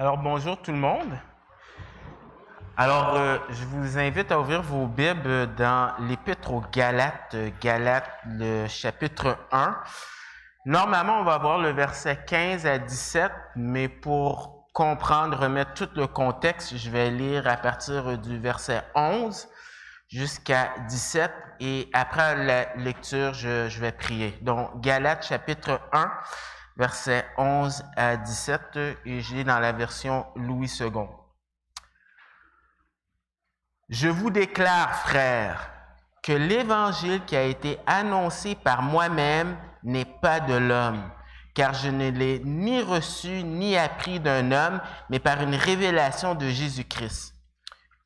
Alors, bonjour tout le monde. Alors, je vous invite à ouvrir vos Bibles dans l'Épître aux Galates, le chapitre 1. Normalement, on va voir le verset 15 à 17, mais pour comprendre, remettre tout le contexte, je vais lire à partir du verset 11 jusqu'à 17, et après la lecture, je vais prier. Donc, Galates, chapitre 1, versets 11 à 17, et je lis dans la version Louis II. Je vous déclare, frères, que l'évangile qui a été annoncé par moi-même n'est pas de l'homme, car je ne l'ai ni reçu ni appris d'un homme, mais par une révélation de Jésus-Christ.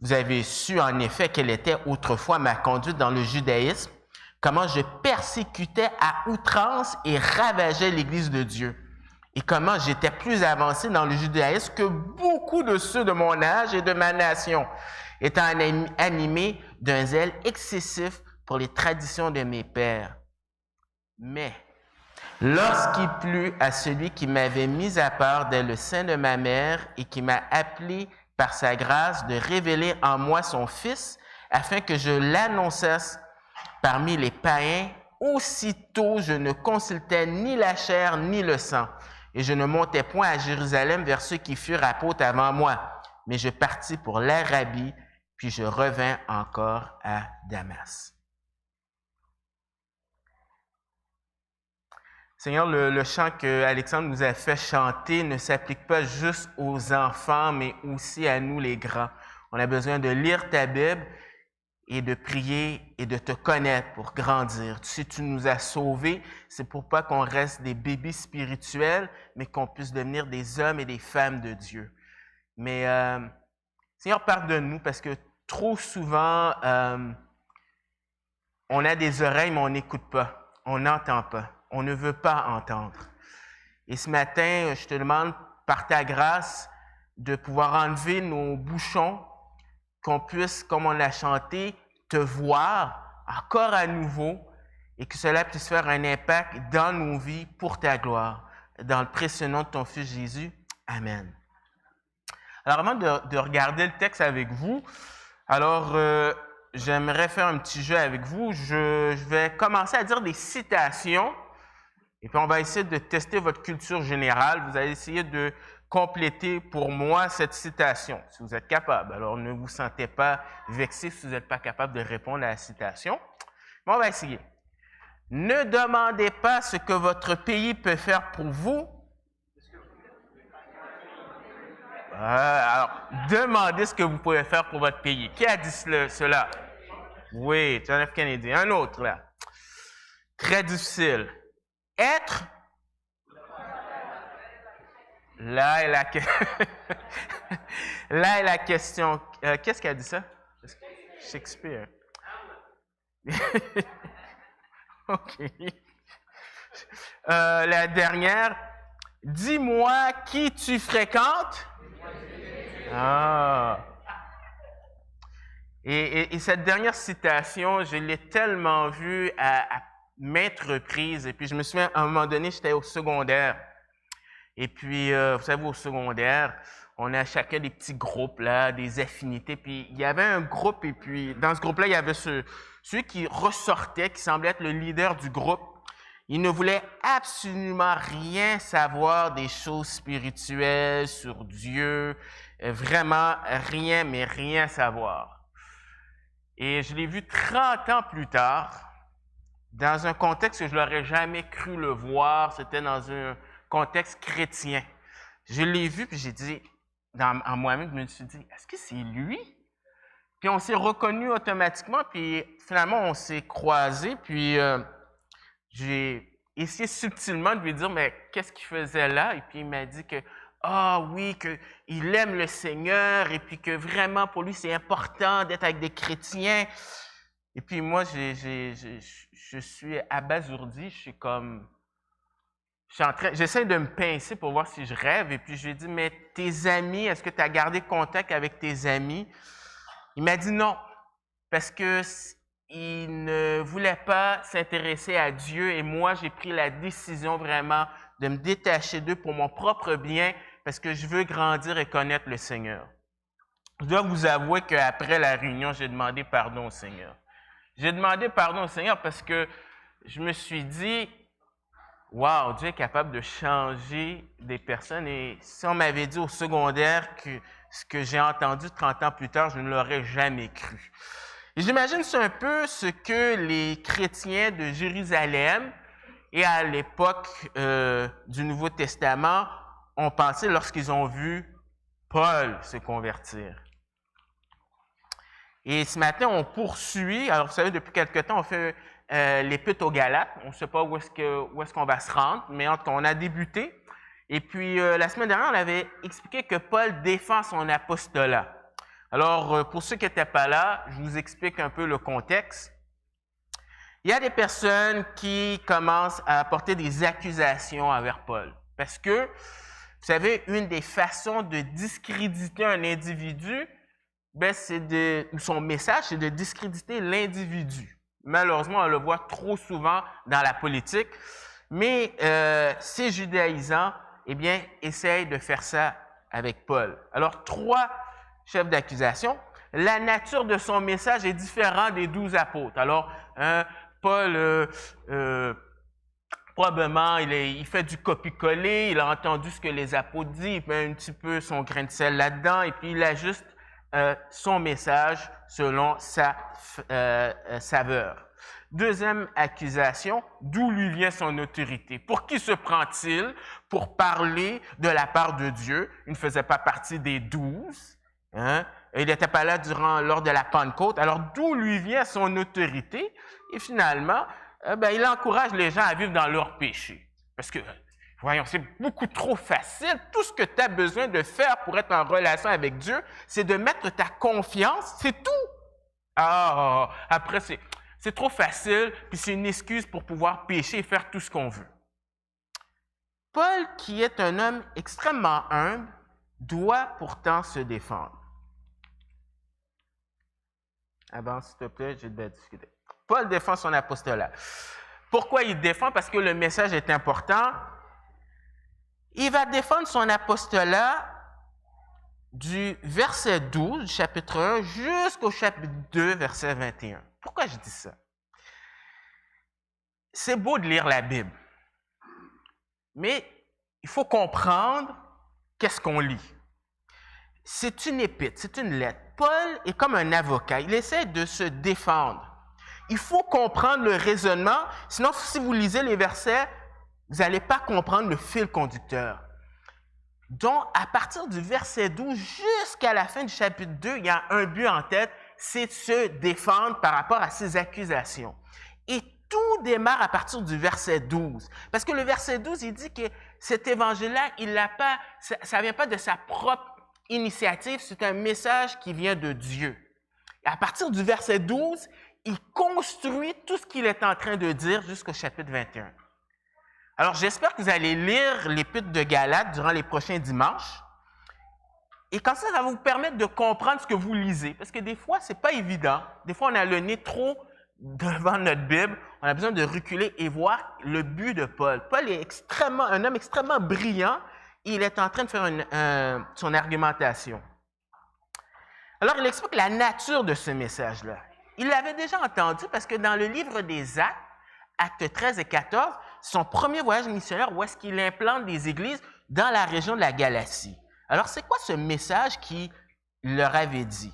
Vous avez su en effet quelle était autrefois ma conduite dans le judaïsme, comment je persécutais à outrance et ravageais l'Église de Dieu, et comment j'étais plus avancé dans le judaïsme que beaucoup de ceux de mon âge et de ma nation, étant animé d'un zèle excessif pour les traditions de mes pères. Mais lorsqu'il plut à celui qui m'avait mis à part dès le sein de ma mère et qui m'a appelé par sa grâce de révéler en moi son Fils, afin que je l'annonçasse parmi les païens, aussitôt je ne consultais ni la chair ni le sang, et je ne montais point à Jérusalem vers ceux qui furent apôtres avant moi, mais je partis pour l'Arabie, puis je revins encore à Damas. Seigneur, le chant que Alexandre nous a fait chanter ne s'applique pas juste aux enfants, mais aussi à nous les grands. On a besoin de lire ta Bible et de prier et de te connaître pour grandir. Tu sais, tu nous as sauvés, c'est pour pas qu'on reste des bébés spirituels, mais qu'on puisse devenir des hommes et des femmes de Dieu. Mais Seigneur, pardonne-nous parce que trop souvent, on a des oreilles, mais on n'écoute pas, on n'entend pas, on ne veut pas entendre. Et ce matin, je te demande, par ta grâce, de pouvoir enlever nos bouchons, qu'on puisse, comme on l'a chanté, te voir encore à nouveau et que cela puisse faire un impact dans nos vies pour ta gloire. Dans le précieux nom de ton Fils Jésus. Amen. Alors, avant de regarder le texte avec vous, j'aimerais faire un petit jeu avec vous. Je vais commencer à dire des citations et puis on va essayer de tester votre culture générale. Vous allez essayer de compléter pour moi cette citation, si vous êtes capable. Alors, ne vous sentez pas vexé si vous n'êtes pas capable de répondre à la citation. Mais on va essayer. Ne demandez pas ce que votre pays peut faire pour vous. Alors, demandez ce que vous pouvez faire pour votre pays. Qui a dit cela? Oui, John F. Kennedy. Un autre, là. Très difficile. Être. Là est la question. Qu'est-ce qui a dit ça? Shakespeare. OK. La dernière. Dis-moi qui tu fréquentes. Ah. Et cette dernière citation, je l'ai tellement vue à maintes reprises. Et puis, je me souviens, à un moment donné, j'étais au secondaire. Et puis, vous savez, au secondaire, on a chacun des petits groupes, là, des affinités. Puis, il y avait un groupe, et puis, dans ce groupe-là, il y avait celui qui ressortait, qui semblait être le leader du groupe. Il ne voulait absolument rien savoir des choses spirituelles, sur Dieu, vraiment rien, mais rien savoir. Et je l'ai vu 30 ans plus tard, dans un contexte que je n'aurais jamais cru le voir, c'était dans un contexte chrétien. Je l'ai vu, puis j'ai dit, en moi-même, je me suis dit, est-ce que c'est lui? Puis on s'est reconnus automatiquement, puis finalement, on s'est croisés, puis j'ai essayé subtilement de lui dire, mais qu'est-ce qu'il faisait là? Et puis il m'a dit que, oui, qu'il aime le Seigneur, et puis que vraiment, pour lui, c'est important d'être avec des chrétiens. Et puis moi, je suis abasourdi, je suis comme... J'essaie de me pincer pour voir si je rêve. Et puis je lui ai dit, mais tes amis, est-ce que tu as gardé contact avec tes amis? Il m'a dit non, parce qu'il ne voulait pas s'intéresser à Dieu. Et moi, j'ai pris la décision vraiment de me détacher d'eux pour mon propre bien, parce que je veux grandir et connaître le Seigneur. Je dois vous avouer qu'après la réunion, j'ai demandé pardon au Seigneur. J'ai demandé pardon au Seigneur parce que je me suis dit, wow, Dieu est capable de changer des personnes. Et si on m'avait dit au secondaire que ce que j'ai entendu 30 ans plus tard, je ne l'aurais jamais cru. Et j'imagine c'est un peu ce que les chrétiens de Jérusalem et à l'époque du Nouveau Testament ont pensé lorsqu'ils ont vu Paul se convertir. Et ce matin, on poursuit. Alors, vous savez, depuis quelque temps, on fait l'Épître aux Galates. On ne sait pas où est-ce qu'on va se rendre, mais en tout cas, on a débuté. Et puis, la semaine dernière, on avait expliqué que Paul défend son apostolat. Alors, pour ceux qui n'étaient pas là, je vous explique un peu le contexte. Il y a des personnes qui commencent à apporter des accusations envers Paul. Parce que, vous savez, une des façons de discréditer un individu, son message, c'est de discréditer l'individu. Malheureusement, on le voit trop souvent dans la politique, mais ces judaïsants, essayent de faire ça avec Paul. Alors, 3 chefs d'accusation. La nature de son message est différente des 12 apôtres. Alors, Paul, probablement, il fait du copier-coller, il a entendu ce que les apôtres disent, il met un petit peu son grain de sel là-dedans, et puis il ajuste son message selon sa saveur. Deuxième accusation, d'où lui vient son autorité? Pour qui se prend-il pour parler de la part de Dieu? Il ne faisait pas partie des 12. Hein? Il n'était pas là lors de la Pentecôte. Alors, d'où lui vient son autorité? Et finalement, il encourage les gens à vivre dans leur péché. Parce que, voyons, c'est beaucoup trop facile. Tout ce que tu as besoin de faire pour être en relation avec Dieu, c'est de mettre ta confiance, c'est tout. Après, c'est trop facile, puis c'est une excuse pour pouvoir pécher et faire tout ce qu'on veut. Paul, qui est un homme extrêmement humble, doit pourtant se défendre. Avance, s'il te plaît, j'ai de discuter. Paul défend son apostolat. Pourquoi il défend? Parce que le message est important. Il va défendre son apostolat du verset 12 du chapitre 1 jusqu'au chapitre 2, verset 21. Pourquoi je dis ça? C'est beau de lire la Bible, mais il faut comprendre qu'est-ce qu'on lit. C'est une épître, c'est une lettre. Paul est comme un avocat, il essaie de se défendre. Il faut comprendre le raisonnement, sinon si vous lisez les versets, vous n'allez pas comprendre le fil conducteur. Donc, à partir du verset 12 jusqu'à la fin du chapitre 2, il y a un but en tête, c'est de se défendre par rapport à ces accusations. Et tout démarre à partir du verset 12. Parce que le verset 12, il dit que cet évangile-là, ça ne vient pas de sa propre initiative, c'est un message qui vient de Dieu. Et à partir du verset 12, il construit tout ce qu'il est en train de dire jusqu'au chapitre 21. Alors, j'espère que vous allez lire l'Épître de Galates durant les prochains dimanches. Et comme ça va vous permettre de comprendre ce que vous lisez. Parce que des fois, ce n'est pas évident. Des fois, on a le nez trop devant notre Bible. On a besoin de reculer et voir le but de Paul. Paul est un homme extrêmement brillant. Et il est en train de faire son argumentation. Alors, il explique la nature de ce message-là. Il l'avait déjà entendu parce que dans le livre des Actes, Actes 13 et 14, son premier voyage missionnaire où est-ce qu'il implante des églises dans la région de la Galatie. Alors, c'est quoi ce message qu'il leur avait dit?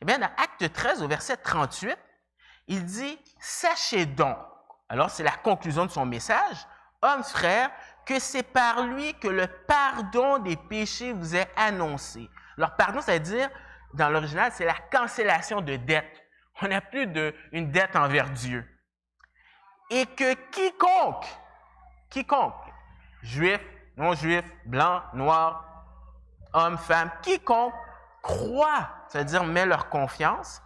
Eh bien, dans Acte 13, au verset 38, il dit « Sachez donc », alors c'est la conclusion de son message, « Hommes, frères, que c'est par lui que le pardon des péchés vous est annoncé. » Alors, pardon, ça veut dire, dans l'original, c'est la cancellation de dette. On n'a plus une dette envers Dieu. Et que quiconque, juif, non-juif, blanc, noir, homme, femme, quiconque croit, c'est-à-dire met leur confiance,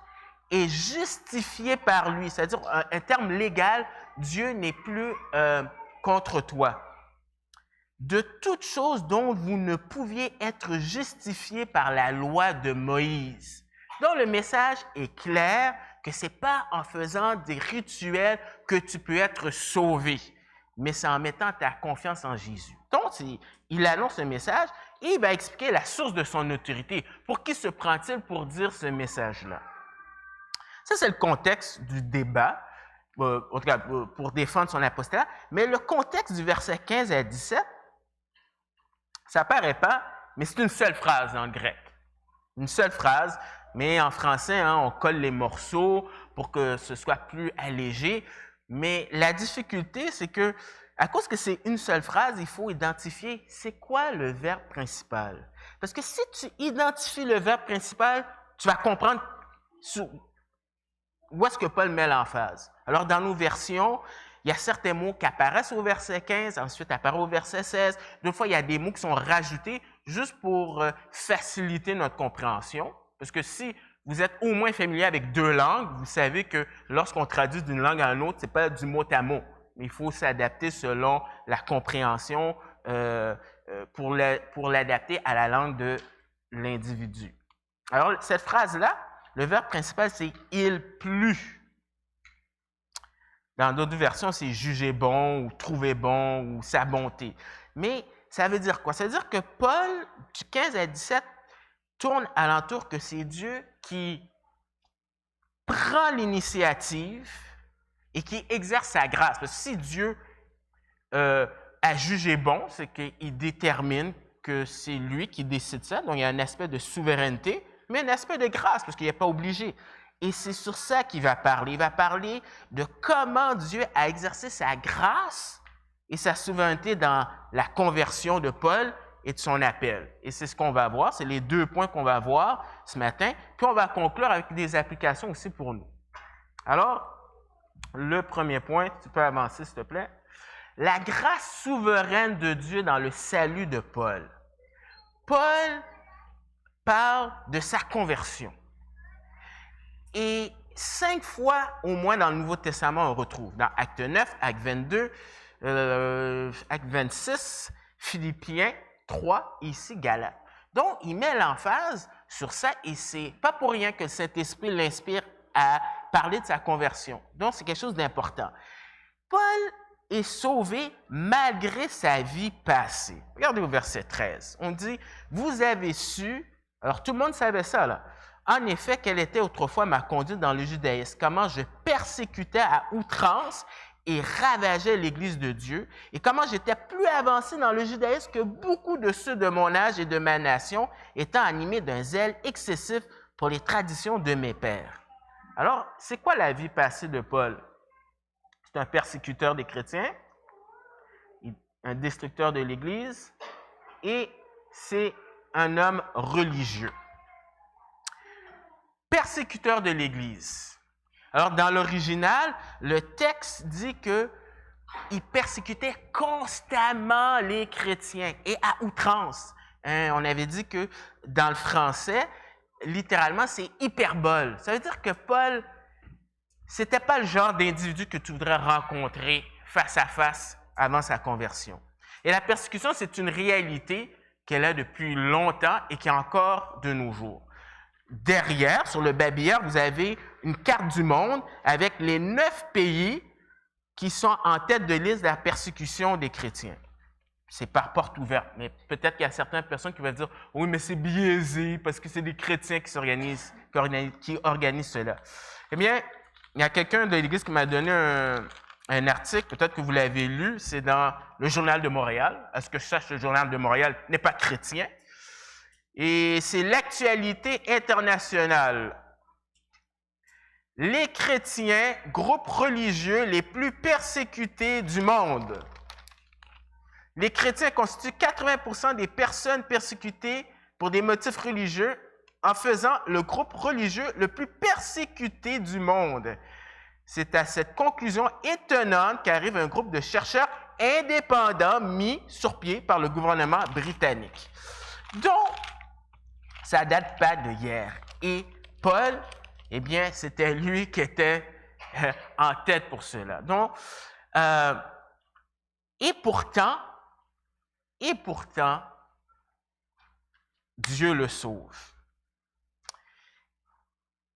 est justifié par lui. C'est-à-dire, un terme légal, Dieu n'est plus contre toi. De toutes choses dont vous ne pouviez être justifié par la loi de Moïse. Donc, le message est clair que ce n'est pas en faisant des rituels que tu peux être sauvé, mais c'est en mettant ta confiance en Jésus. Donc, il annonce ce message et il va expliquer la source de son autorité. Pour qui se prend-il pour dire ce message-là? Ça, c'est le contexte du débat, en tout cas pour défendre son apostolat, mais le contexte du verset 15 à 17, ça ne paraît pas, mais c'est une seule phrase en grec. Une seule phrase, mais en français, on colle les morceaux pour que ce soit plus allégé. Mais la difficulté, c'est que, à cause que c'est une seule phrase, il faut identifier c'est quoi le verbe principal. Parce que si tu identifies le verbe principal, tu vas comprendre où est-ce que Paul met l'emphase. Alors, dans nos versions, il y a certains mots qui apparaissent au verset 15, ensuite apparaissent au verset 16. Deux fois, il y a des mots qui sont rajoutés juste pour faciliter notre compréhension. Parce que si vous êtes au moins familier avec deux langues, vous savez que lorsqu'on traduit d'une langue à une autre, ce n'est pas du mot à mot. Mais il faut s'adapter selon la compréhension pour l'adapter à la langue de l'individu. Alors, cette phrase-là, le verbe principal, c'est « il plut ». Dans d'autres versions, c'est « juger bon » ou « trouver bon » ou « sa bonté ». Mais ça veut dire quoi? Ça veut dire que Paul, du 15 à 17, tourne alentour que c'est Dieu qui prend l'initiative et qui exerce sa grâce. Parce que si Dieu a jugé bon, c'est qu'il détermine que c'est lui qui décide ça. Donc, il y a un aspect de souveraineté, mais un aspect de grâce, parce qu'il n'est pas obligé. Et c'est sur ça qu'il va parler. Il va parler de comment Dieu a exercé sa grâce et sa souveraineté dans la conversion de Paul et de son appel. Et c'est ce qu'on va voir. C'est les deux points qu'on va voir ce matin. Puis on va conclure avec des applications aussi pour nous. Alors, le premier point, tu peux avancer s'il te plaît. La grâce souveraine de Dieu dans le salut de Paul. Paul parle de sa conversion. Et 5 fois au moins dans le Nouveau Testament, on retrouve dans Acte 9, Acte 22, Acte 26, Philippiens 3 et ici Galates. Donc, il met l'emphase sur ça et c'est pas pour rien que le Saint-Esprit l'inspire à parler de sa conversion. Donc, c'est quelque chose d'important. Paul est sauvé malgré sa vie passée. Regardez au verset 13. On dit, « Vous avez su... » Alors, tout le monde savait ça, là. En effet, quelle était autrefois ma conduite dans le judaïsme, comment je persécutais à outrance et ravageais l'Église de Dieu, et comment j'étais plus avancé dans le judaïsme que beaucoup de ceux de mon âge et de ma nation, étant animés d'un zèle excessif pour les traditions de mes pères. Alors, c'est quoi la vie passée de Paul? C'est un persécuteur des chrétiens, un destructeur de l'Église, et c'est un homme religieux. Persécuteur de l'Église. Alors, dans l'original, le texte dit qu'il persécutait constamment les chrétiens et à outrance. On avait dit que dans le français, littéralement, c'est hyperbole. Ça veut dire que Paul, c'était pas le genre d'individu que tu voudrais rencontrer face à face avant sa conversion. Et la persécution, c'est une réalité qu'elle a depuis longtemps et qui est encore de nos jours. Derrière, sur le babillard, vous avez une carte du monde avec les 9 pays qui sont en tête de liste de la persécution des chrétiens. C'est par porte ouverte, mais peut-être qu'il y a certaines personnes qui vont dire « Oui, mais c'est biaisé parce que c'est des chrétiens qui organisent cela. » Eh bien, il y a quelqu'un de l'Église qui m'a donné un article, peut-être que vous l'avez lu, c'est dans le Journal de Montréal. À ce que je sache, le Journal de Montréal n'est pas chrétien. Et c'est l'actualité internationale. Les chrétiens, groupe religieux les plus persécutés du monde. Les chrétiens constituent 80% des personnes persécutées pour des motifs religieux en faisant le groupe religieux le plus persécuté du monde. C'est à cette conclusion étonnante qu'arrive un groupe de chercheurs indépendants mis sur pied par le gouvernement britannique. Donc, ça ne date pas de hier. Et Paul, eh bien, c'était lui qui était en tête pour cela. Donc, et pourtant, Dieu le sauve.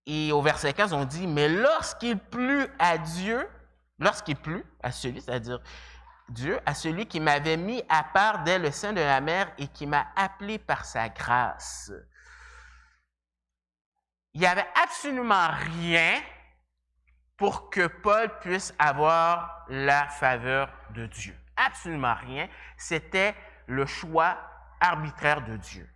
Et au verset 15, on dit, mais lorsqu'il plut à Dieu, lorsqu'il plut à celui, c'est-à-dire Dieu, à celui qui m'avait mis à part dès le sein de la mère et qui m'a appelé par sa grâce. Il n'y avait absolument rien pour que Paul puisse avoir la faveur de Dieu. Absolument rien. C'était le choix arbitraire de Dieu.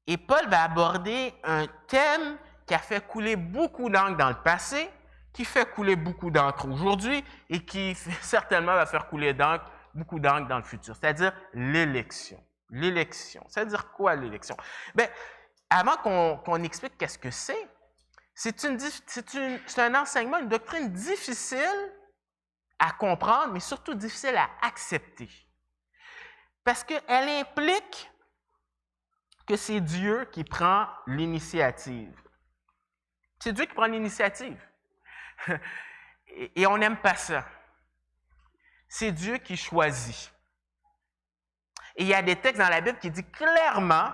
Et Paul va aborder un thème qui a fait couler beaucoup d'encre dans le passé, qui fait couler beaucoup d'encre aujourd'hui et qui certainement va faire couler beaucoup d'encre dans le futur, c'est-à-dire l'élection. L'élection. C'est-à-dire quoi l'élection? Bien, avant qu'on explique qu'est-ce que c'est un enseignement, une doctrine difficile à comprendre, mais surtout difficile à accepter. Parce qu'elle implique que c'est Dieu qui prend l'initiative. C'est Dieu qui prend l'initiative. Et on n'aime pas ça. C'est Dieu qui choisit. Et il y a des textes dans la Bible qui disent clairement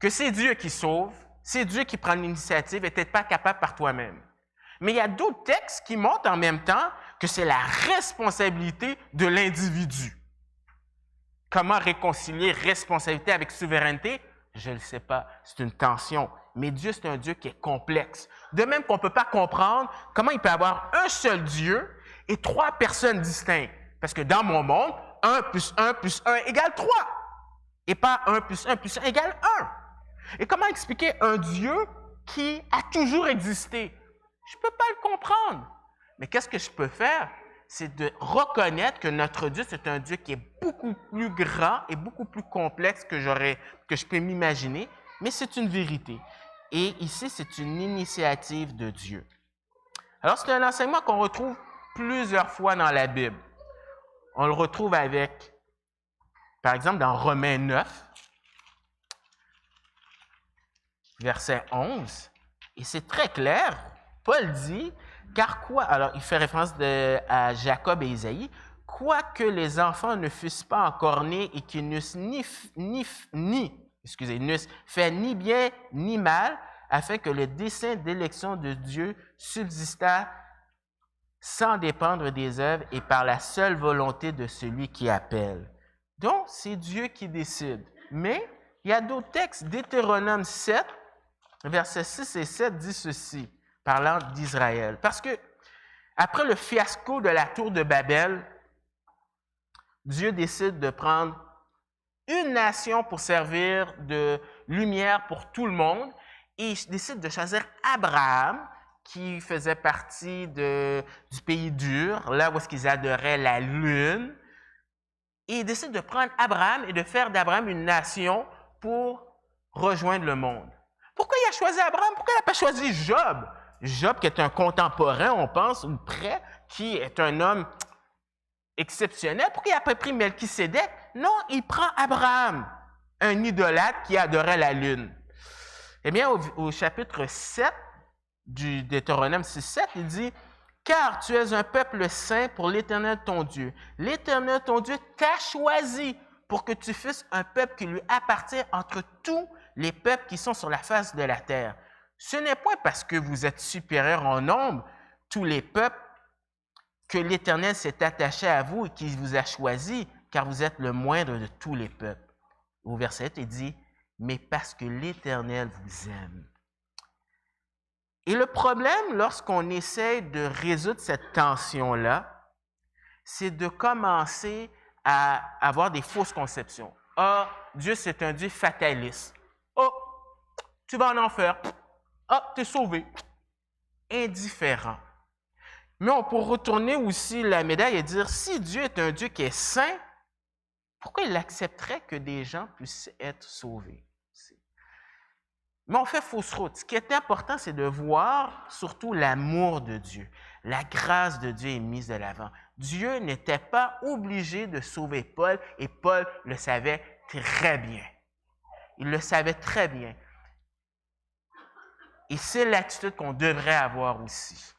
que c'est Dieu qui sauve, c'est Dieu qui prend l'initiative et tu n'es pas capable par toi-même. Mais il y a d'autres textes qui montrent en même temps que c'est la responsabilité de l'individu. Comment réconcilier responsabilité avec souveraineté? Je ne le sais pas. C'est une tension. Mais Dieu, c'est un Dieu qui est complexe. De même qu'on ne peut pas comprendre comment il peut y avoir un seul Dieu et 3 personnes distinctes. Parce que dans mon monde, 1 plus 1 plus 1 égale 3. Et pas 1 plus 1 plus 1 égale 1. Et comment expliquer un Dieu qui a toujours existé? Je ne peux pas le comprendre. Mais qu'est-ce que je peux faire? C'est de reconnaître que notre Dieu, c'est un Dieu qui est beaucoup plus grand et beaucoup plus complexe que je peux m'imaginer, mais c'est une vérité. Et ici, c'est une initiative de Dieu. Alors, c'est un enseignement qu'on retrouve plusieurs fois dans la Bible. On le retrouve par exemple, dans Romains 9, verset 11, et c'est très clair. Paul dit, car quoi, alors il fait référence à Jacob et Isaïe, quoique les enfants ne fussent pas encore nés et qu'ils n'eussent n'eussent fait ni bien ni mal, afin que le dessein d'élection de Dieu subsistât sans dépendre des œuvres et par la seule volonté de celui qui appelle. Donc, c'est Dieu qui décide. Mais il y a d'autres textes. Deutéronome 7, versets 6 et 7 dit ceci, parlant d'Israël. Parce que, après le fiasco de la tour de Babel, Dieu décide de prendre une nation pour servir de lumière pour tout le monde et il décide de choisir Abraham, qui faisait partie du pays d'Ur, là où est-ce qu'ils adoraient la lune. Et il décide de prendre Abraham et de faire d'Abraham une nation pour rejoindre le monde. Pourquoi il a choisi Abraham? Pourquoi il n'a pas choisi Job? Job, qui est un contemporain, on pense, ou près, qui est un homme exceptionnel. Pourquoi il n'a pas pris Melchisédek? Non, il prend Abraham, un idolâtre qui adorait la lune. Eh bien, au chapitre 7 du Deutéronome 6-7, il dit « Car tu es un peuple saint pour l'Éternel ton Dieu. L'Éternel ton Dieu t'a choisi pour que tu fasses un peuple qui lui appartient entre tous les peuples qui sont sur la face de la terre. Ce n'est point parce que vous êtes supérieurs en nombre, tous les peuples, que l'Éternel s'est attaché à vous et qu'il vous a choisi, car vous êtes le moindre de tous les peuples. » Au verset 8, il dit « Mais parce que l'Éternel vous aime. » Et le problème, lorsqu'on essaie de résoudre cette tension-là, c'est de commencer à avoir des fausses conceptions. « Ah, Dieu, c'est un Dieu fataliste. Oh, tu vas en enfer. Ah, tu es sauvé. » Indifférent. Mais on peut retourner aussi la médaille et dire, si Dieu est un Dieu qui est saint, pourquoi il accepterait que des gens puissent être sauvés? Mais on fait fausse route. Ce qui est important, c'est de voir surtout l'amour de Dieu. La grâce de Dieu est mise de l'avant. Dieu n'était pas obligé de sauver Paul et Paul le savait très bien. Il le savait très bien. Et c'est l'attitude qu'on devrait avoir aussi.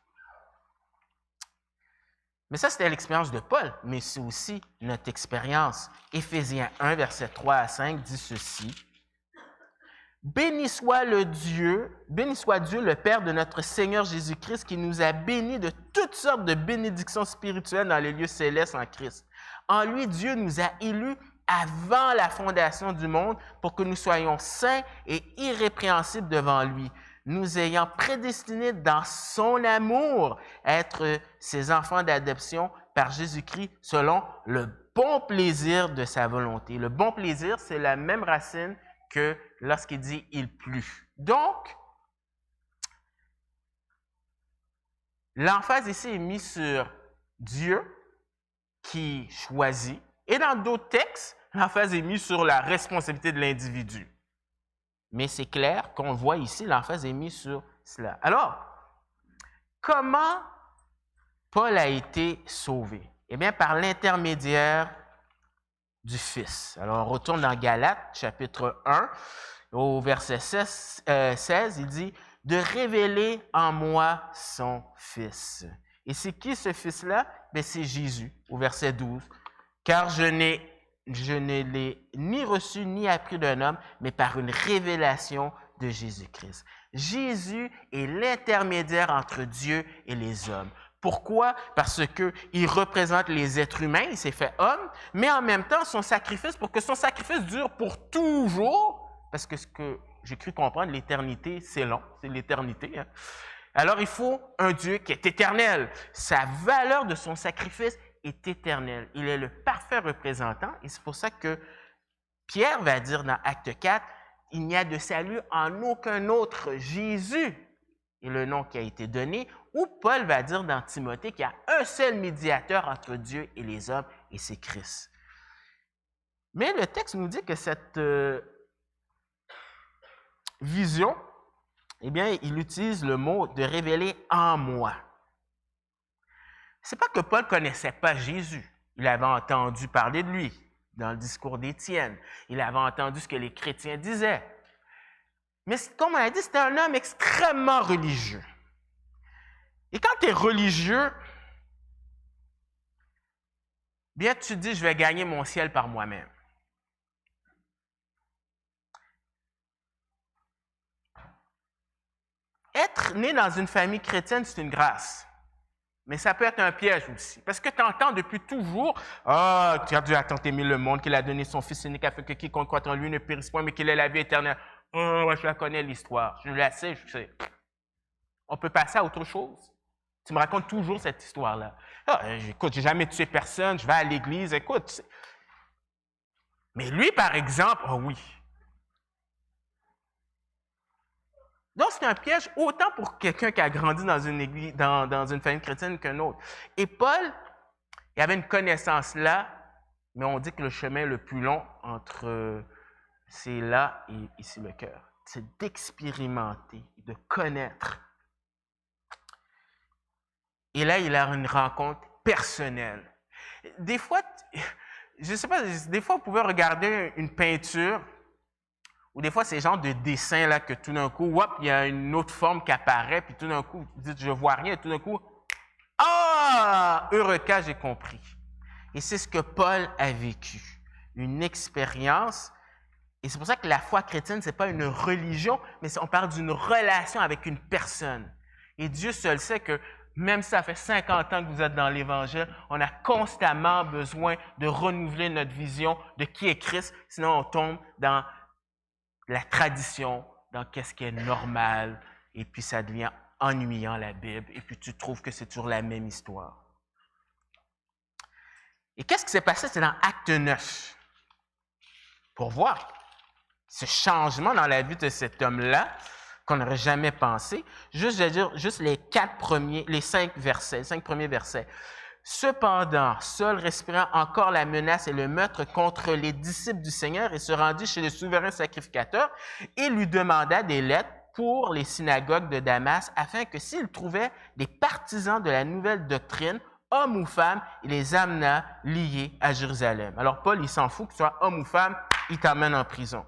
Mais ça, c'était l'expérience de Paul, mais c'est aussi notre expérience. Éphésiens 1, versets 3 à 5 dit ceci. « Béni soit Dieu, le Père de notre Seigneur Jésus-Christ, qui nous a bénis de toutes sortes de bénédictions spirituelles dans les lieux célestes en Christ. En lui, Dieu nous a élus avant la fondation du monde pour que nous soyons saints et irrépréhensibles devant lui, nous ayant prédestinés dans son amour à être ses enfants d'adoption par Jésus-Christ selon le bon plaisir de sa volonté. Le bon plaisir, c'est la même racine que lorsqu'il dit « il plut ». Donc, l'emphase ici est mise sur Dieu qui choisit. Et dans d'autres textes, l'emphase est mise sur la responsabilité de l'individu. Mais c'est clair qu'on le voit ici, l'emphase est mise sur cela. Alors, comment Paul a été sauvé? Eh bien, par l'intermédiaire du Fils. Alors, on retourne dans Galates, chapitre 1, au verset 16, il dit « de révéler en moi son Fils ». Et c'est qui ce Fils-là? Bien, c'est Jésus, au verset 12. « Car je ne l'ai ni reçu ni appris d'un homme, mais par une révélation de Jésus-Christ. » Jésus est l'intermédiaire entre Dieu et les hommes. Pourquoi? Parce qu'il représente les êtres humains, il s'est fait homme, mais en même temps, son sacrifice, pour que son sacrifice dure pour toujours, parce que ce que j'ai cru comprendre, l'éternité, c'est long, c'est l'éternité. Hein? Alors, il faut un Dieu qui est éternel. Sa valeur de son sacrifice est éternelle. Il est le parfait représentant, et c'est pour ça que Pierre va dire dans Acte 4, « Il n'y a de salut en aucun autre, Jésus est le nom qui a été donné », ou Paul va dire dans Timothée qu'il y a un seul médiateur entre Dieu et les hommes, et c'est Christ. Mais le texte nous dit que cette vision, eh bien, il utilise le mot de révéler en moi. Ce n'est pas que Paul ne connaissait pas Jésus. Il avait entendu parler de lui dans le discours d'Étienne. Il avait entendu ce que les chrétiens disaient. Mais comme on a dit, c'était un homme extrêmement religieux. Et quand tu es religieux, bien tu te dis, je vais gagner mon ciel par moi-même. Être né dans une famille chrétienne, c'est une grâce. Mais ça peut être un piège aussi. Parce que tu entends depuis toujours, « Ah, tu as Dieu a tant aimé le monde qu'il a donné son Fils unique afin que quiconque croit en lui ne périsse point, mais qu'il ait la vie éternelle. » Oh, je la connais l'histoire. Je la sais, je sais. On peut passer à autre chose. Tu me racontes toujours cette histoire-là. Ah, écoute, j'ai jamais tué personne, je vais à l'église, écoute. Mais lui, par exemple, oh oui. Donc, c'est un piège autant pour quelqu'un qui a grandi dans une église, dans une famille chrétienne qu'un autre. Et Paul, il avait une connaissance là, mais on dit que le chemin le plus long entre c'est là et ici le cœur. C'est d'expérimenter, de connaître. Et là, il a une rencontre personnelle. Des fois, je ne sais pas, des fois, vous pouvez regarder une peinture, ou des fois, c'est genre de dessin là que tout d'un coup, hop, il y a une autre forme qui apparaît, puis tout d'un coup, vous dites, je ne vois rien, et tout d'un coup, ah, Eureka, j'ai compris. Et c'est ce que Paul a vécu. Une expérience. Et c'est pour ça que la foi chrétienne, ce n'est pas une religion, mais on parle d'une relation avec une personne. Et Dieu seul sait que même si ça fait 50 ans que vous êtes dans l'Évangile, on a constamment besoin de renouveler notre vision de qui est Christ, sinon on tombe dans la tradition, dans qu'est-ce qui est normal, et puis ça devient ennuyant la Bible, et puis tu trouves que c'est toujours la même histoire. Et qu'est-ce qui s'est passé? C'est dans Acte 9. Pour voir ce changement dans la vie de cet homme-là, qu'on n'aurait jamais pensé. Je vais dire juste les 5 premiers versets. Cependant, Saul respirant encore la menace et le meurtre contre les disciples du Seigneur et se rendit chez le souverain sacrificateur et lui demanda des lettres pour les synagogues de Damas afin que s'il trouvait des partisans de la nouvelle doctrine, hommes ou femmes, il les amena liés à Jérusalem. Alors Paul, il s'en fout que ce soit homme ou femme, il t'emmène en prison.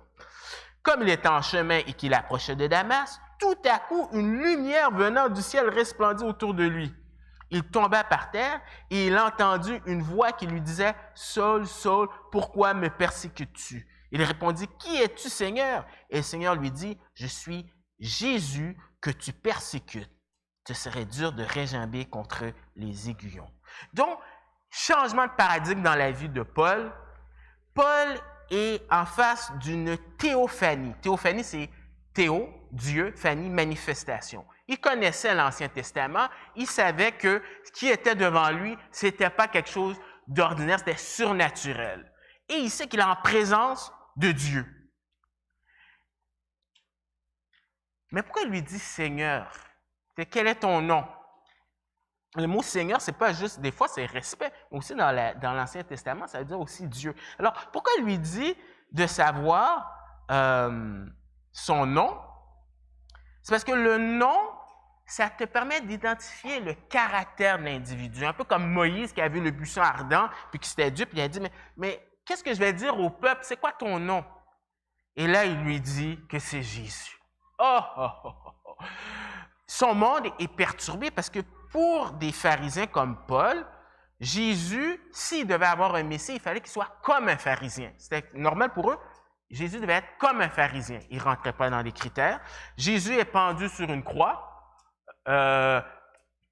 Comme il était en chemin et qu'il approchait de Damas, tout à coup, une lumière venant du ciel resplendit autour de lui. Il tomba par terre et il entendit une voix qui lui disait « Saul, Saul, pourquoi me persécutes-tu » Il répondit, « Qui es-tu, Seigneur? » Et le Seigneur lui dit, « Je suis Jésus que tu persécutes. Ce serait dur de réjamber contre les aiguillons. » Donc, changement de paradigme dans la vie de Paul. Paul est en face d'une théophanie. Théophanie, c'est théo, Dieu, phanie, manifestation. Il connaissait l'Ancien Testament. Il savait que ce qui était devant lui, ce n'était pas quelque chose d'ordinaire, c'était surnaturel. Et il sait qu'il est en présence de Dieu. Mais pourquoi il lui dit Seigneur? Quel est ton nom? Le mot Seigneur, c'est pas juste, des fois c'est respect, mais aussi dans l'Ancien Testament, ça veut dire aussi Dieu. Alors, pourquoi il lui dit de savoir son nom? C'est parce que le nom, ça te permet d'identifier le caractère de l'individu. Un peu comme Moïse qui a vu le buisson ardent, puis qui s'était Dieu, puis il a dit, mais qu'est-ce que je vais dire au peuple? C'est quoi ton nom? Et là, il lui dit que c'est Jésus. Oh, oh, oh, oh. Son monde est perturbé parce que pour des pharisiens comme Paul, Jésus, s'il devait avoir un Messie, il fallait qu'il soit comme un pharisien. C'était normal pour eux. Jésus devait être comme un pharisien. Il ne rentrait pas dans les critères. Jésus est pendu sur une croix.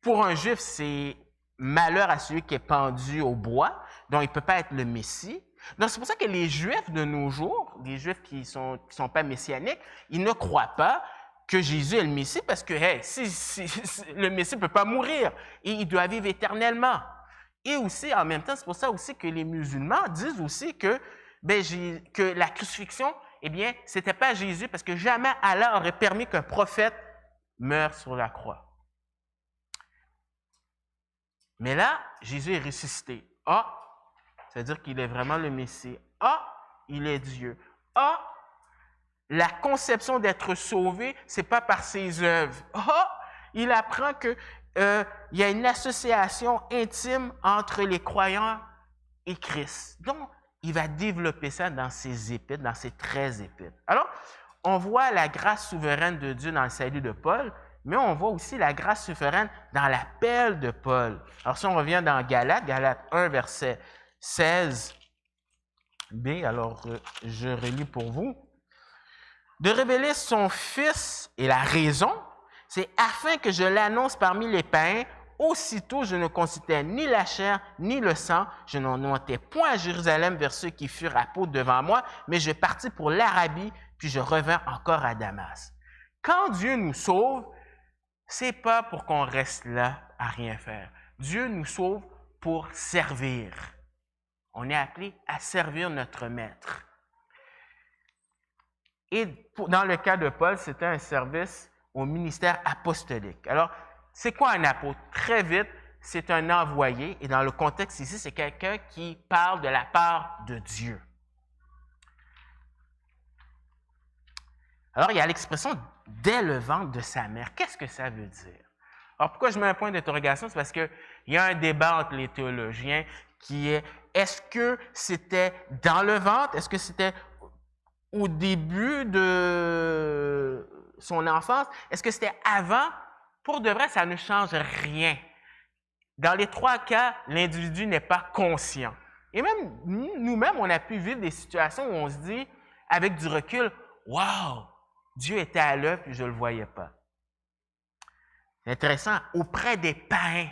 Pour un Juif, c'est malheur à celui qui est pendu au bois, donc il ne peut pas être le Messie. Donc, c'est pour ça que les Juifs de nos jours, les Juifs qui ne sont pas messianiques, ils ne croient pas que Jésus est le Messie parce que le Messie ne peut pas mourir et il doit vivre éternellement. Et aussi, en même temps, c'est pour ça aussi que les musulmans disent aussi que la crucifixion, ce n'était pas Jésus parce que jamais Allah aurait permis qu'un prophète meure sur la croix. Mais là, Jésus est ressuscité. Ah! Ça veut dire qu'il est vraiment le Messie. Ah, il est Dieu. Ah, la conception d'être sauvé, ce n'est pas par ses œuvres. Ah, il apprend qu'il y a une association intime entre les croyants et Christ. Donc, il va développer ça dans ses épîtres, dans ses 13 épîtres. Alors, on voit la grâce souveraine de Dieu dans le salut de Paul, mais on voit aussi la grâce souveraine dans l'appel de Paul. Alors, si on revient dans Galates 1, verset 16b, alors je relis pour vous. De révéler son Fils et la raison, c'est afin que je l'annonce parmi les païens. Aussitôt, je ne consultais ni la chair ni le sang. Je n'en montais point à Jérusalem vers ceux qui furent apôtres devant moi, mais je partis pour l'Arabie, puis je revins encore à Damas. Quand Dieu nous sauve, c'est pas pour qu'on reste là à rien faire. Dieu nous sauve pour servir. On est appelé à servir notre maître. Et dans le cas de Paul, c'était un service au ministère apostolique. Alors, c'est quoi un apôtre? Très vite, c'est un envoyé. Et dans le contexte ici, c'est quelqu'un qui parle de la part de Dieu. Alors, il y a l'expression « dès le ventre de sa mère ». Qu'est-ce que ça veut dire? Alors, pourquoi je mets un point d'interrogation? C'est parce qu'il y a un débat entre les théologiens qui est « est-ce que c'était dans le ventre? Est-ce que c'était au début de son enfance? Est-ce que c'était avant? » Pour de vrai, ça ne change rien. Dans les trois cas, l'individu n'est pas conscient. Et même nous-mêmes, on a pu vivre des situations où on se dit, avec du recul, « Wow! Dieu était à l'œuvre et je ne le voyais pas. » C'est intéressant, auprès des païens.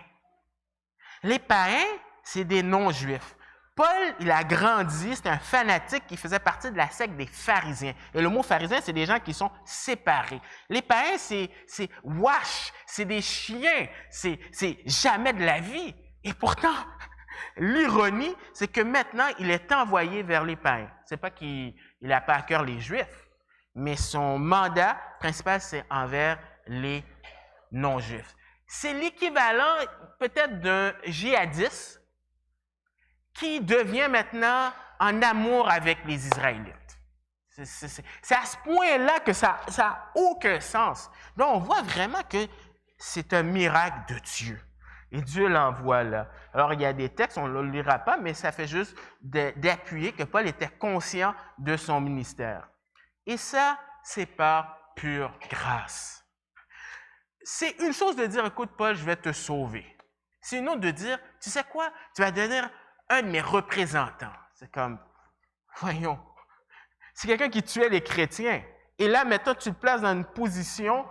Les païens, c'est des non-juifs. Paul, il a grandi, c'est un fanatique qui faisait partie de la secte des pharisiens. Et le mot pharisien, c'est des gens qui sont séparés. Les païens, c'est wash, c'est des chiens, c'est jamais de la vie. Et pourtant, l'ironie, c'est que maintenant, il est envoyé vers les païens. Ce n'est pas qu'il n'a pas à cœur les Juifs, mais son mandat principal, c'est envers les non-juifs. C'est l'équivalent peut-être d'un djihadiste qui devient maintenant en amour avec les Israélites. C'est à ce point-là que ça n'a aucun sens. Donc, on voit vraiment que c'est un miracle de Dieu. Et Dieu l'envoie là. Alors, il y a des textes, on ne le lira pas, mais ça fait juste d'appuyer que Paul était conscient de son ministère. Et ça, c'est par pure grâce. C'est une chose de dire, écoute, Paul, je vais te sauver. C'est une autre de dire, tu sais quoi, tu vas devenir un de mes représentants. C'est comme, voyons, C'est quelqu'un qui tuait les chrétiens. Et là, maintenant, tu te places dans une position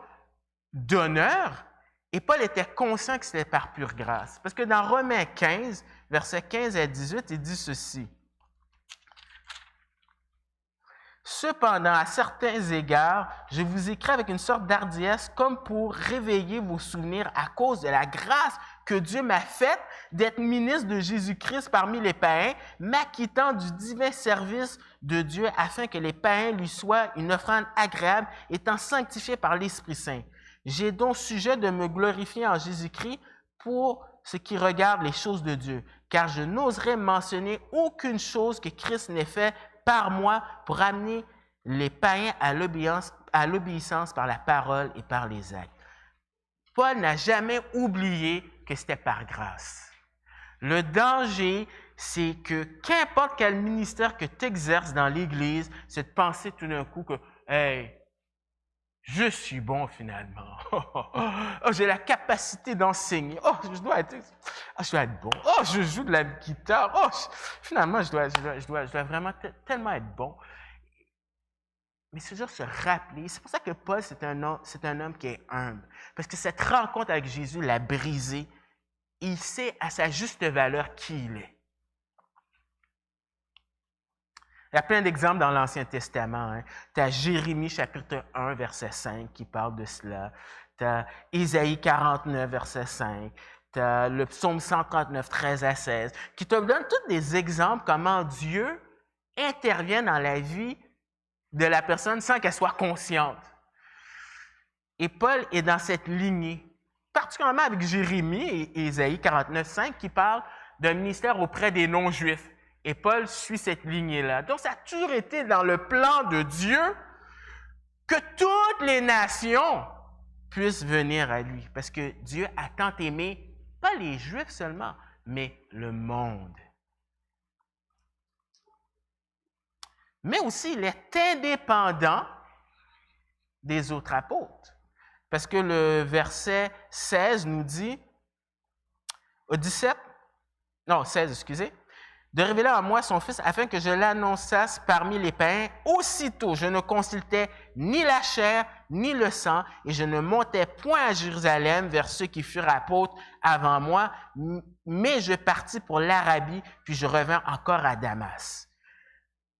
d'honneur. Et Paul était conscient que c'était par pure grâce. Parce que dans Romains 15, versets 15 à 18, il dit ceci. Cependant, à certains égards, je vous écris avec une sorte d'hardiesse comme pour réveiller vos souvenirs à cause de la grâce que Dieu m'a faite d'être ministre de Jésus-Christ parmi les païens, m'acquittant du divin service de Dieu afin que les païens lui soient une offrande agréable, étant sanctifiés par l'Esprit Saint. J'ai donc sujet de me glorifier en Jésus-Christ pour ce qui regarde les choses de Dieu, car je n'oserais mentionner aucune chose que Christ n'ait fait par moi pour amener les païens à l'obéissance par la parole et par les actes. Paul n'a jamais oublié que c'était par grâce. Le danger, c'est que qu'importe quel ministère que tu exerces dans l'Église, c'est de penser tout d'un coup que « Hey, je suis bon finalement. Oh, j'ai la capacité d'enseigner. Oh, je dois être bon. Oh, je joue de la guitare. Oh, finalement, je dois vraiment tellement être bon. » Mais c'est juste se rappeler. C'est pour ça que Paul, c'est un homme qui est humble. Parce que cette rencontre avec Jésus l'a brisé. Il sait à sa juste valeur qui il est. Il y a plein d'exemples dans l'Ancien Testament. Hein. Tu as Jérémie chapitre 1, verset 5 qui parle de cela. Tu as Ésaïe 49, verset 5. Tu as le psaume 139, 13 à 16, qui te donnent tous des exemples comment Dieu intervient dans la vie de la personne sans qu'elle soit consciente. Et Paul est dans cette lignée, particulièrement avec Jérémie et Ésaïe 49, 5, qui parlent d'un ministère auprès des non-juifs. Et Paul suit cette lignée-là. Donc, ça a toujours été dans le plan de Dieu que toutes les nations puissent venir à lui. Parce que Dieu a tant aimé, pas les Juifs seulement, mais le monde. Mais aussi, il est indépendant des autres apôtres. Parce que le verset 16 nous dit, au 16, excusez, de révéler à moi son Fils afin que je l'annonçasse parmi les païens. Aussitôt, je ne consultais ni la chair ni le sang, et je ne montais point à Jérusalem vers ceux qui furent apôtres avant moi, mais je partis pour l'Arabie, puis je revins encore à Damas.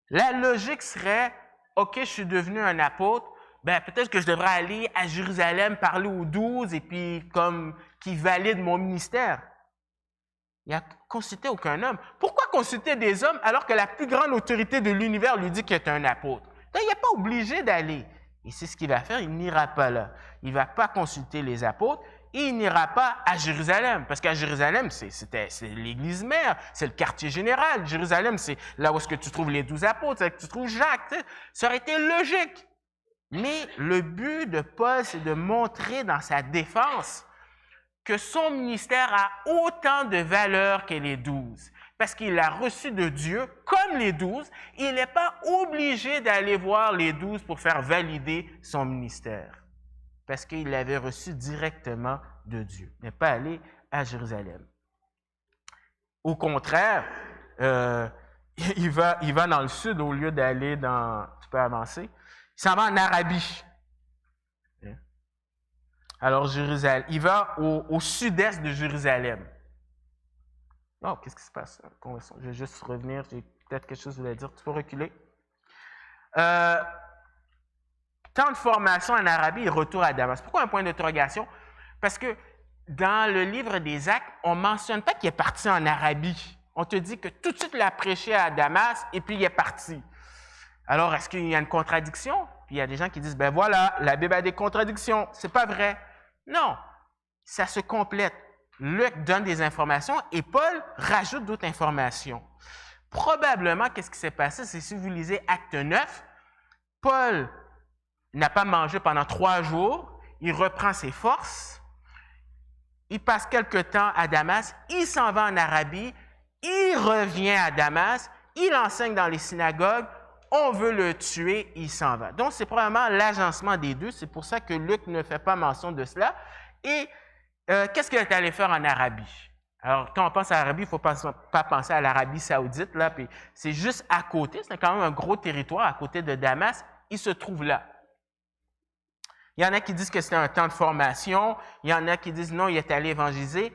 La logique serait, OK, je suis devenu un apôtre, ben peut-être que je devrais aller à Jérusalem parler aux 12 et puis comme qui valide mon ministère. Il n'a consulté aucun homme. Pourquoi consulter des hommes alors que la plus grande autorité de l'univers lui dit qu'il est un apôtre? Donc, il n'est pas obligé d'aller. Et c'est ce qu'il va faire, il n'ira pas là. Il ne va pas consulter les apôtres et il n'ira pas à Jérusalem. Parce qu'à Jérusalem, c'est l'église mère, c'est le quartier général. Jérusalem, c'est là où est-ce que tu trouves les 12 apôtres, c'est là que tu trouves Jacques. Tu sais. Ça aurait été logique. Mais le but de Paul, c'est de montrer dans sa défense que son ministère a autant de valeur que les 12. Parce qu'il l'a reçu de Dieu comme les 12. Il n'est pas obligé d'aller voir les 12 pour faire valider son ministère. Parce qu'il l'avait reçu directement de Dieu. Il n'est pas allé à Jérusalem. Au contraire, il va dans le sud au lieu d'aller dans... Tu peux avancer. Il s'en va en Arabie. Alors, Jérusalem, il va au sud-est de Jérusalem. Oh, qu'est-ce qui se passe? Je vais juste revenir. J'ai peut-être quelque chose à vous dire. Tu peux reculer? Temps de formation en Arabie et retour à Damas. Pourquoi un point d'interrogation? Parce que dans le livre des Actes, on ne mentionne pas qu'il est parti en Arabie. On te dit que tout de suite, il a prêché à Damas et puis il est parti. Alors, est-ce qu'il y a une contradiction? Puis il y a des gens qui disent, ben voilà, la Bible a des contradictions. C'est pas vrai. Non, ça se complète. Luc donne des informations et Paul rajoute d'autres informations. Probablement, qu'est-ce qui s'est passé? C'est si vous lisez Acte 9, Paul n'a pas mangé pendant 3 jours, il reprend ses forces, il passe quelque temps à Damas, il s'en va en Arabie, il revient à Damas, il enseigne dans les synagogues, on veut le tuer, il s'en va. Donc, c'est probablement l'agencement des deux. C'est pour ça que Luc ne fait pas mention de cela. Et qu'est-ce qu'il est allé faire en Arabie? Alors, quand on pense à l'Arabie, il ne faut pas penser à l'Arabie saoudite, là, puis c'est juste à côté, c'est quand même un gros territoire à côté de Damas, il se trouve là. Il y en a qui disent que c'était un temps de formation, il y en a qui disent non, il est allé évangéliser.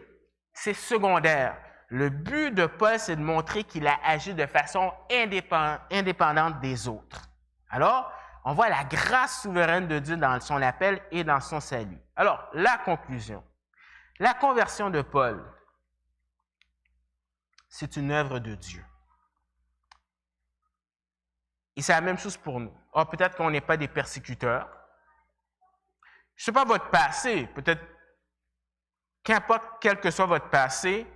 C'est secondaire. Le but de Paul, c'est de montrer qu'il a agi de façon indépendante des autres. Alors, on voit la grâce souveraine de Dieu dans son appel et dans son salut. Alors, la conclusion. La conversion de Paul, c'est une œuvre de Dieu. Et c'est la même chose pour nous. Or, peut-être qu'on n'est pas des persécuteurs. Je ne sais pas votre passé, peut-être, qu'importe quel que soit votre passé,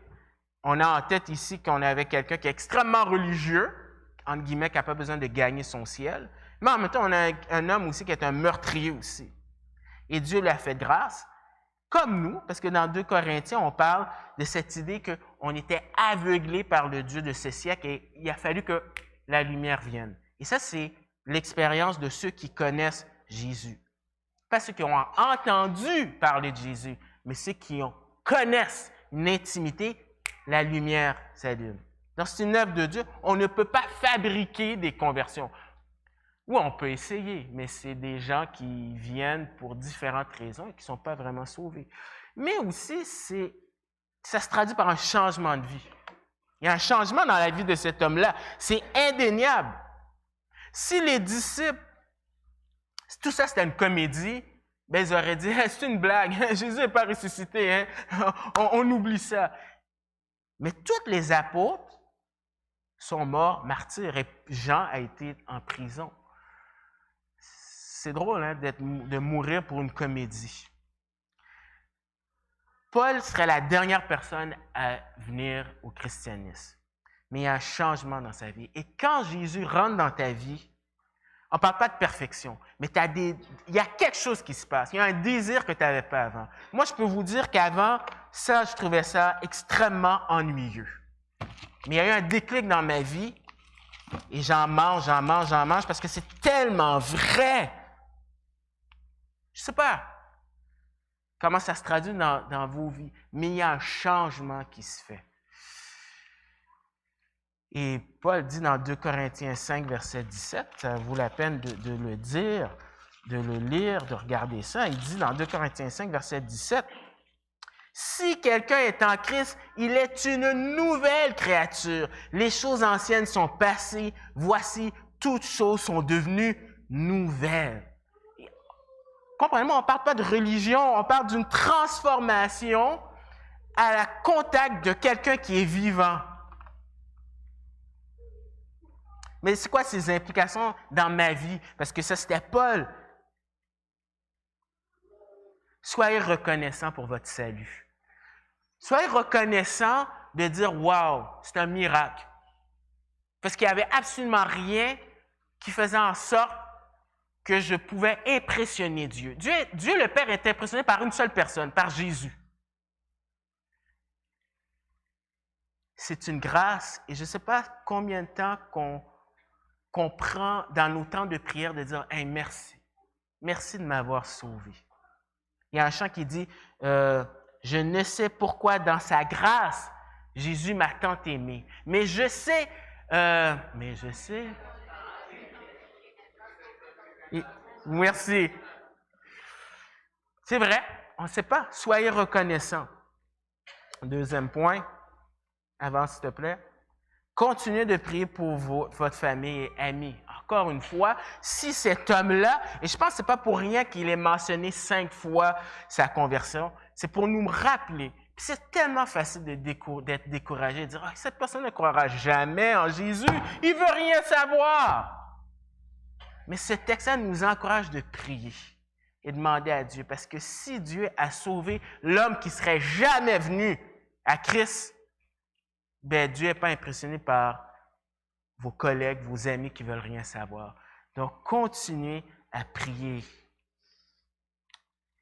on a en tête ici qu'on avait quelqu'un qui est extrêmement religieux, entre guillemets, qui n'a pas besoin de gagner son ciel. Mais en même temps, on a un homme aussi qui est un meurtrier aussi. Et Dieu lui a fait grâce, comme nous, parce que dans 2 Corinthiens, on parle de cette idée qu'on était aveuglés par le Dieu de ce siècle et il a fallu que la lumière vienne. Et ça, c'est l'expérience de ceux qui connaissent Jésus. Pas ceux qui ont entendu parler de Jésus, mais ceux qui connaissent une intimité, la lumière s'allume. Donc, c'est une œuvre de Dieu. On ne peut pas fabriquer des conversions. Oui, on peut essayer, mais c'est des gens qui viennent pour différentes raisons et qui ne sont pas vraiment sauvés. Mais aussi, ça se traduit par un changement de vie. Il y a un changement dans la vie de cet homme-là. C'est indéniable. Si les disciples, tout ça c'était une comédie, ben ils auraient dit hey, « c'est une blague, Jésus n'est pas ressuscité, hein? on oublie ça ». Mais tous les apôtres sont morts martyrs et Jean a été en prison. C'est drôle hein, de mourir pour une comédie. Paul serait la dernière personne à venir au christianisme. Mais il y a un changement dans sa vie. Et quand Jésus rentre dans ta vie, on ne parle pas de perfection, mais il y a quelque chose qui se passe. Il y a un désir que tu n'avais pas avant. Moi, je peux vous dire qu'avant, ça, je trouvais ça extrêmement ennuyeux. Mais il y a eu un déclic dans ma vie et j'en mange parce que c'est tellement vrai. Je ne sais pas comment ça se traduit dans vos vies, mais il y a un changement qui se fait. Et Paul dit dans 2 Corinthiens 5, verset 17, ça vaut la peine de le dire, de le lire, de regarder ça. Il dit dans 2 Corinthiens 5, verset 17, « Si quelqu'un est en Christ, il est une nouvelle créature. Les choses anciennes sont passées, voici, toutes choses sont devenues nouvelles. » Comprenez-moi, on ne parle pas de religion, on parle d'une transformation à la contact de quelqu'un qui est vivant. Mais c'est quoi ces implications dans ma vie? Parce que ça, c'était Paul. Soyez reconnaissant pour votre salut. Soyez reconnaissant de dire « Wow, c'est un miracle. » Parce qu'il n'y avait absolument rien qui faisait en sorte que je pouvais impressionner Dieu. Dieu le Père est impressionné par une seule personne, par Jésus. C'est une grâce et je ne sais pas combien de temps qu'on prend dans nos temps de prière de dire « Hey, merci. Merci de m'avoir sauvé. » Il y a un chant qui dit je ne sais pourquoi dans sa grâce, Jésus m'a tant aimé. Mais je sais. Merci. C'est vrai, on ne sait pas. Soyez reconnaissants. Deuxième point, avance s'il te plaît. Continuez de prier pour votre famille et amis. Encore une fois, si cet homme-là, et je pense que ce n'est pas pour rien qu'il ait mentionné 5 fois sa conversion, c'est pour nous rappeler. Puis c'est tellement facile d'être découragé, de dire « Cette personne ne croira jamais en Jésus, il ne veut rien savoir. » Mais ce texte-là nous encourage de prier et demander à Dieu, parce que si Dieu a sauvé l'homme qui ne serait jamais venu à Christ, ben Dieu n'est pas impressionné par vos collègues, vos amis qui ne veulent rien savoir. Donc, continuez à prier.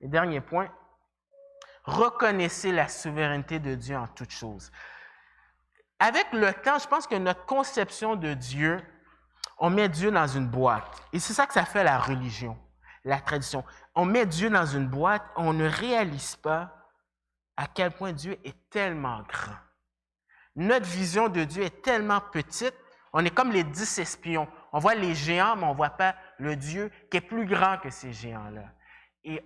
Et dernier point, reconnaissez la souveraineté de Dieu en toutes choses. Avec le temps, je pense que notre conception de Dieu, on met Dieu dans une boîte. Et c'est ça que ça fait la religion, la tradition. On met Dieu dans une boîte, on ne réalise pas à quel point Dieu est tellement grand. Notre vision de Dieu est tellement petite, on est comme les 10 espions. On voit les géants, mais on ne voit pas le Dieu qui est plus grand que ces géants-là. Et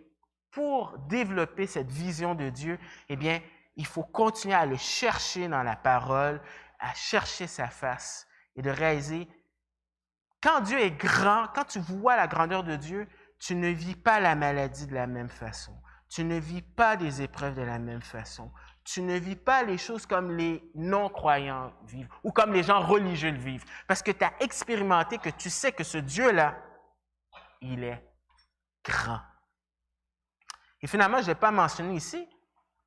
pour développer cette vision de Dieu, eh bien, il faut continuer à le chercher dans la parole, à chercher sa face et de réaliser, quand Dieu est grand, quand tu vois la grandeur de Dieu, tu ne vis pas la maladie de la même façon. Tu ne vis pas des épreuves de la même façon. Tu ne vis pas les choses comme les non-croyants vivent ou comme les gens religieux le vivent. Parce que tu as expérimenté que tu sais que ce Dieu-là, il est grand. Et finalement, je ne l'ai pas mentionné ici,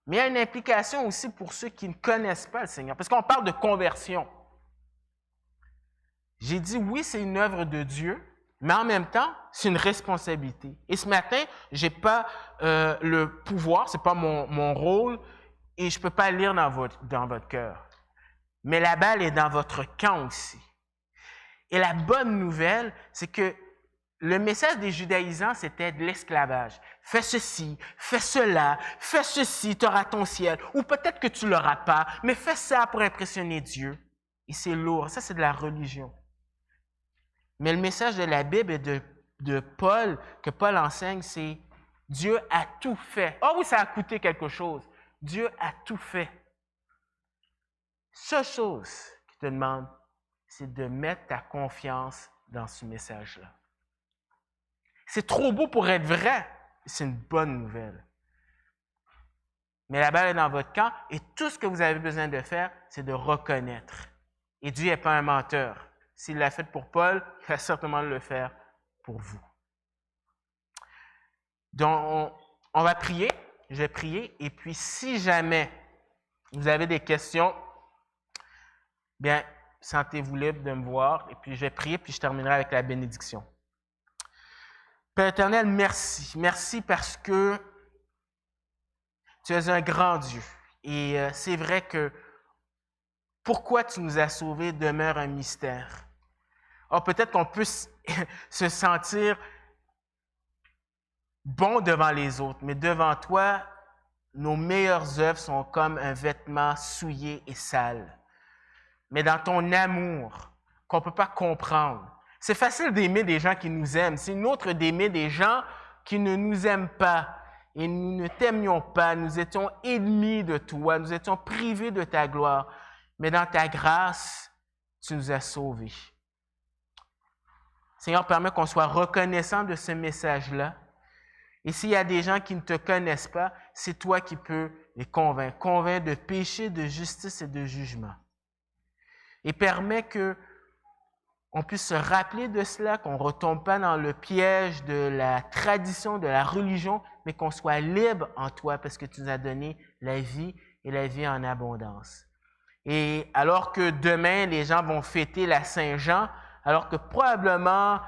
mais il y a une implication aussi pour ceux qui ne connaissent pas le Seigneur. Parce qu'on parle de conversion. J'ai dit oui, c'est une œuvre de Dieu, mais en même temps, c'est une responsabilité. Et ce matin, je n'ai pas le pouvoir, ce n'est pas mon rôle, et je ne peux pas lire dans votre cœur. Mais la balle est dans votre camp aussi. Et la bonne nouvelle, c'est que le message des judaïsants, c'était de l'esclavage. Fais ceci, fais cela, fais ceci, tu auras ton ciel. Ou peut-être que tu ne l'auras pas, mais fais ça pour impressionner Dieu. Et c'est lourd, ça c'est de la religion. Mais le message de la Bible et de Paul, que Paul enseigne, c'est Dieu a tout fait. Oh oui, ça a coûté quelque chose. Dieu a tout fait. Seule chose qu'il te demande, c'est de mettre ta confiance dans ce message-là. C'est trop beau pour être vrai. C'est une bonne nouvelle. Mais la balle est dans votre camp et tout ce que vous avez besoin de faire, c'est de reconnaître. Et Dieu n'est pas un menteur. S'il l'a fait pour Paul, il va certainement le faire pour vous. Donc, on va prier. Je vais prier. Et puis, si jamais vous avez des questions, bien, sentez-vous libre de me voir. Et puis, je vais prier, puis je terminerai avec la bénédiction. Père éternel, merci. Merci parce que tu es un grand Dieu. Et c'est vrai que pourquoi tu nous as sauvés demeure un mystère. Alors, peut-être qu'on peut se sentir bon devant les autres, mais devant toi, nos meilleures œuvres sont comme un vêtement souillé et sale. Mais dans ton amour, qu'on ne peut pas comprendre, c'est facile d'aimer des gens qui nous aiment. C'est une autre d'aimer des gens qui ne nous aiment pas. Et nous ne t'aimions pas. Nous étions ennemis de toi. Nous étions privés de ta gloire. Mais dans ta grâce, tu nous as sauvés. Seigneur, permets qu'on soit reconnaissant de ce message-là. Et s'il y a des gens qui ne te connaissent pas, c'est toi qui peux les convaincre. Convaincre de péché, de justice et de jugement. Et permets qu'on puisse se rappeler de cela, qu'on ne retombe pas dans le piège de la tradition, de la religion, mais qu'on soit libre en toi parce que tu nous as donné la vie et la vie en abondance. Et alors que demain, les gens vont fêter la Saint-Jean, alors que probablement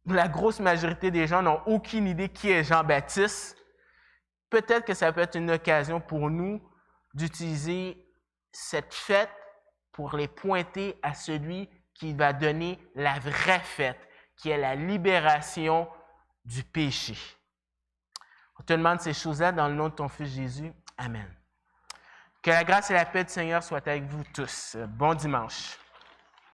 la grosse majorité des gens n'ont aucune idée qui est Jean-Baptiste, peut-être que ça peut être une occasion pour nous d'utiliser cette fête pour les pointer à celui qui va donner la vraie fête, qui est la libération du péché. On te demande ces choses-là dans le nom de ton Fils Jésus. Amen. Que la grâce et la paix du Seigneur soient avec vous tous. Bon dimanche.